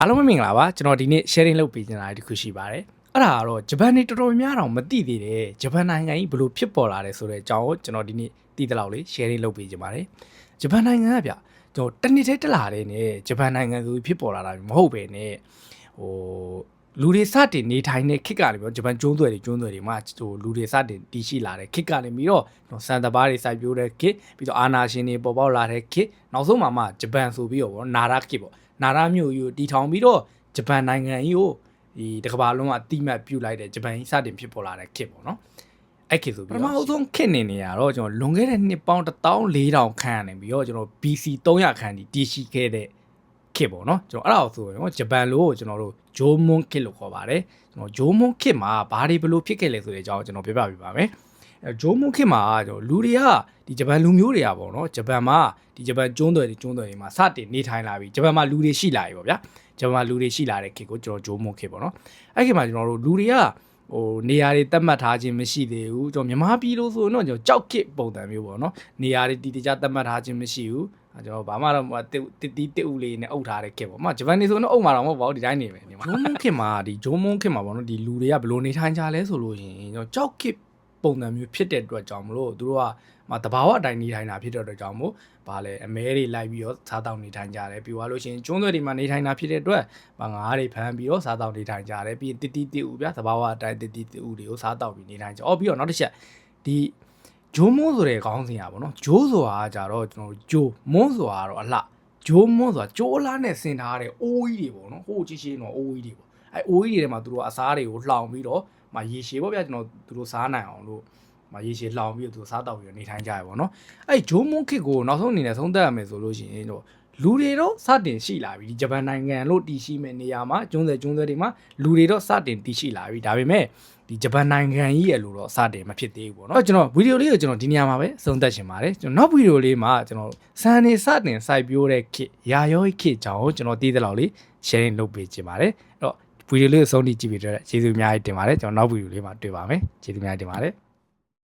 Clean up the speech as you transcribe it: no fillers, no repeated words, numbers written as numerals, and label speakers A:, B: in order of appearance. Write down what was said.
A: အားလုံးမင်္ဂလာပါကျွန်တော်ဒီနေ့ sharing လုပ်ပေးနေတာတခုရှိပါတယ်အဲ့ဒါကတော့ဂျပန်နေတော်တော်များတော့မသိသေးတယ်ဂျပန်နိုင်ငံကြီးဘယ်လိုဖြစ်ပေါ်လာတယ်ဆိုတဲ့အကြောင်းကိုကျွန်တော်ဒီနေ့သိသလောက်လေး sharing လုပ်ပေးကြပါတယ်ဂျပန်နိုင်ငံကဗျကျွန်တော်တစ်နှစ်တည်းတက်လာတဲ့နဲ့ဂျပန်နိုင်ငံဆိုဖြစ်ပေါ်လာတာမဟုတ်ပဲနဲ့ဟိုလူတွေစတင်နေထိုင်တဲ့ခေတ်ကလည်းပြောဂျပန်ကျွန်းဆွယ်တွေမှာဟိုလူတွေစတင်တည်ရှိလာတဲ့ခေတ်ကလည်းပြီးတော့စံတဘာတွေစိုက်ပျိုးတဲ့ခေတ်ပြီးတော့အာနာရှင်တွေပေါ်ပေါက်လာတဲ့ခေတ်နောက်ဆုံးမှဂျပန်ဆိုပြီးတော့နာရာခေတ်ပေါ့နာရမျိုးယူတီထောင်ပြီးတော့ဂျပန်နိုင်ငံကြီးကိုဒီတစ်ကမ္ဘာလုံးကအတိမတ်ပြုတ်လိုက်တဲ့ဂျပန်ကြီးစတင်ဖြစ်ပေါ်လာတဲ့ခေတ်ပေါ့နော်အဲ့ခေတ်ဆိုပြီးပထမဆုံးခေတ်နေရတော့ကျွန်တော်လွန်ခဲ့တဲ့နှစ်ပေါင်း14000ခန့်နေပြီးတော့ကျွန်တော် BC 300ခန့်တည်ရှိခဲ့တဲ့ခေတ်ပေါ့နော်ကျွန်တော်အဲ့ဒါကိုဆိုရင်ဂျပန်လိုကျွန်တော်တို့ဂျိုမွန်ခေတ်လို့ခေါ်ပါတယ်ကျွန်တော်ဂျိုမွန်ခေတ်မှာဘာတွေဘလို့ဖြစ်ခဲ့လဲဆိုတဲ့အကြောင်းကျွန်တော်ပြပြပေးပါမယ်ဂျိုမွန်ခေတ်မှာကျွန်တော်လူတွေကဒီဂျပန်လူမျိုးတွေကပေါ့နော်ဂျပန်မှာဒီဂျပန်ကျွန်းတွေမှာစတင်နေထိုင်လာပြီဂျပန်မှာလူတွေရှိလာပြီပေါ့ဗျာဂျပန်မှာလူတွေရှိလာတဲ့ခေတ်ကိုကျွန်တော်ဂျိုမွန်ခေတ်ပေါ့နော်အဲ့ခေတ်မှာကျွန်တော်တို့လူတွေကဟိုနေရာတွေတတ်မှတ်ထားခြင်းမရှိသေးဘူးကျွန်တော်မြန်မာပြည်လို့ဆိုရင်တော့ကျွန်တော်ကြောက်ခေတ်ပုံစံမျိုးပေါ့နော်နေရာတွေတီတခြားတတ်မှတ်ထားခြင်းမရှိဘူးကျွန်တော်ဘာမှတော့တစ်ဦးလေးနဲ့အုပ်ထားတဲ့ခေတ်ပေါ့ဂျပန်နေဆိုတော့အုပ်မှာတော့မဟုတ်ပါဘူးဒီတိုင်းနေပဲဂျိုမွန်ခေတ်မှာဒီဂျိုမွန်ခေတ်မှာပေါ့နော်ဒီလူတွေကဘယ်လိုနေထိုင်ကြလဲဆိုလို့ရှိရင်ကျွန်တော်ကြောက်ခေတ်ပုံစံမျိုးဖြစ်တဲ့အတွက်ကြောင့်မလို့သူတို့ကတဘာဝအတိုင်းနေထိုင်တာဖြစ်တဲ့အတွက်ကြောင့်မို့ဗာလဲအမဲတွေလိုက်ပြီးတော့စားတောက်နေထိုင်ကြတယ်ပြီးသွားလို့ရှိရင်ကျွန်းသွဲတွေမှာနေထိုင်တာဖြစ်တဲ့အတွက်ငါးတွေဖမ်းပြီးတော့စားတောက်နေထိုင်ကြတယ်ပြီးရင်တီဥဗျာတဘာဝအတိုင်းတီဥတွေကိုစားတောက်ပြီးနေထိုင်ကြပြီးတော့နောက်တစ်ချက်ဒီဂျိုးမွန်းဆိုတဲ့ခေါင်းစဉ်อ่ะဗောနော်ဂျိုးဆိုတာကြတော့ကျွန်တော်ဂျိုးမွန်းဆိုတာကတော့အလှဂျိုးမွန်းဆိုတာဂျိုးအလားနဲ့ဆင်ထားတဲ့အိုးကြီးတွေဗောနော်ဟိုးကြီးတော့အိုးကြီးတွေဗောအဲအိုးကြီးတွေထဲမှာသူတို့အစားတွေကိုလှောင်ပြီးတော့ရေရှည်ပေါ့ဗျာကျွန်တော်သူတို့စားနိုင်အောင်လို့ရေရှည်လှောင်ပြီးတော့သူစားတောက်ပြီးနေထိုင်ကြရပါတော့အဲ့ဂျိုးမွန်ခေတ်ကိုနောက်ဆုံးအနေနဲ့သုံးသပ်ရမယ်ဆိုလို့ရှိရင်တော့လူတွေတော့စတင်ရှိလာပြီဒီဂျပန်နိုင်ငံလို့တည်ရှိမဲ့နေရာမှာကျွန်းဆွယ်တွေမှာလူတွေတော့စတင်တည်ရှိလာပြီဒါပေမဲ့ဒီဂျပန်နိုင်ငံကြီးရဲ့လို့တော့စတင်မဖြစ်သေးဘူးပေါ့နော်ကျွန်တော်ဗီဒီယိုလေးကိုကျွန်တော်ဒီနေရာမှာပဲသုံးသပ်ချင်ပါတယ်ကျွန်တော်နောက်ဗီဒီယိုလေးမှာကျွန်တော်စံနေစတင်စိုက်ပျိုးတဲ့ခေတ်ရာရောခေတ်ကြောင့်ကျွန်တော်သိတဲ့လောက်လေး sharing လုပ်ပေးချင်ပါတယ်အဲ့တော့ဗီဒီယိုလေးကိုဆုံးထိကြည့်ပြီးတော့ကျေးဇူးအများကြီးတင်ပါတယ်ကျွန်တော်နောက်ဗီဒီယိုလေးမှာတွေ့ပါမယ်ကျေးဇူးအများကြီးတင်ပါတယ်